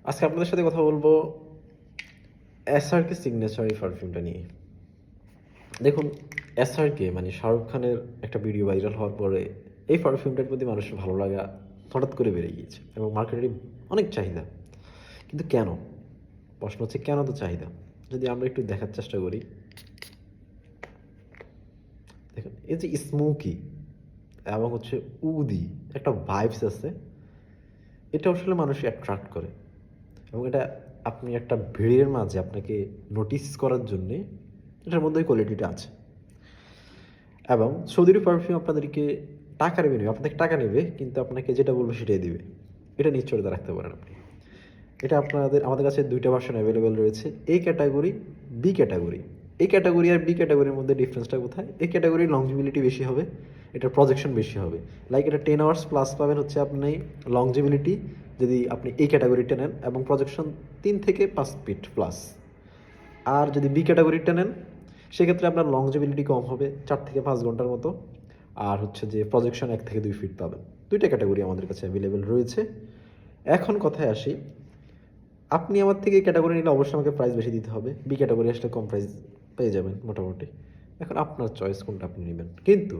আজকে আপনাদের সাথে কথা বলবো এসআরকে সিগনেচার এই পারফিউমটা নিয়ে। দেখুন, এসআরকে মানে শাহরুখ খানের একটা ভিডিও ভাইরাল হওয়ার পরে এই পারফিউমটার প্রতি মানুষের ভালো লাগা হঠাৎ করে বেড়ে গিয়েছে এবং মার্কেটের অনেক চাহিদা। কিন্তু কেন? প্রশ্ন হচ্ছে কেন তো চাহিদা? যদি আমরা একটু দেখার চেষ্টা করি, দেখুন এই যে স্মোকি এবং হচ্ছে উদি একটা ভাইবস আছে, এটা আসলে মানুষ অ্যাট্রাক্ট করে এবং এটা আপনি একটা ভিড়ের মাঝে আপনাকে নোটিস করার জন্যে এটার মধ্যে কোয়ালিটিটা আছে। এবং সৌদির পারফিউম আপনাদেরকে টাকা নেবে নেবে আপনাকে টাকা নেবে, কিন্তু আপনাকে যেটা বলবে সেটাই দিবে। এটা নিশ্চয়তা রাখতে পারেন আপনি। এটা আমাদের কাছে দুইটা ভার্সন অ্যাভেলেবেল রয়েছে, এ ক্যাটাগরি, বি ক্যাটাগরি। এই ক্যাটাগরি আর বি ক্যাটাগরির মধ্যে ডিফারেন্সটা কোথায়? এই ক্যাটাগরির লংজিবিলিটি বেশি হবে, এটার প্রজেকশন বেশি হবে। লাইক এটা 10 আওয়ার্স প্লাস পাবেন হচ্ছে আপনি লংজিবিলিটি যদি আপনি এই ক্যাটাগরিটা নেন, এবং প্রজেকশন 3 থেকে 5 ফিট প্লাস। আর যদি বি ক্যাটাগরিটা নেন সেক্ষেত্রে আপনার লংজিবিলিটি কম হবে, 4 থেকে 5 ঘন্টার মতো। আর হচ্ছে যে প্রজেকশন 1 থেকে 2 ফিট পাবেন। দুইটা ক্যাটাগরি আমাদের কাছে অ্যাভেলেবেল রয়েছে। এখন কথায় আসি, আপনি আমার থেকে এই ক্যাটাগরি নিলে অবশ্যই আমাকে প্রাইস বেশি দিতে হবে, বি ক্যাটাগরি আসলে কম প্রাইস পেয়ে যাবেন মোটামুটি। এখন আপনার চয়েস কোনটা আপনি নেবেন, কিন্তু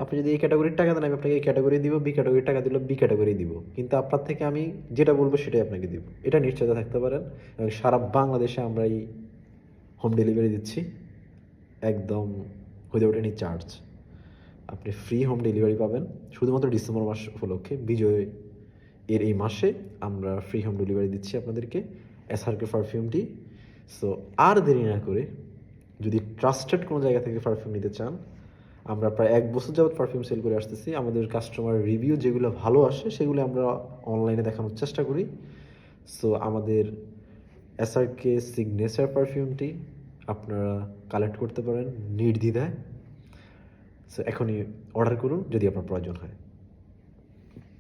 আপনি যদি এই ক্যাটাগরির টাকা দেন আমি আপনাকে এই ক্যাটাগরি দিব, বি ক্যাটাগরির টাকা দিলে বি ক্যাটাগরি দিব, কিন্তু আপনার থেকে আমি যেটা বলবো সেটাই আপনাকে দিব, এটা নিশ্চয়তা থাকতে পারেন। এবং সারা বাংলাদেশে আমরা এই হোম ডেলিভারি দিচ্ছি, একদম উইদাউট এনি চার্জ। আপনি ফ্রি হোম ডেলিভারি পাবেন শুধুমাত্র ডিসেম্বর মাস উপলক্ষে, বিজয় এর এই মাসে আমরা ফ্রি হোম ডেলিভারি দিচ্ছি আপনাদেরকে এসআরকে পারফিউমটি। সো আর দেরি না করে, যদি ট্রাস্টেড কোনো জায়গা থেকে পারফিউম নিতে চান, আমরা প্রায় 1 বছর যাবৎ পারফিউম সেল করে আসতেছি। আমাদের কাস্টমার রিভিউ যেগুলো ভালো আসে সেগুলো আমরা অনলাইনে দেখানোর চেষ্টা করি। সো আমাদের এসআরকে সিগনেচার পারফিউমটি আপনারা কালেক্ট করতে পারেন নির্দ্বিধায়। সো এখনই অর্ডার করুন যদি আপনার প্রয়োজন হয়।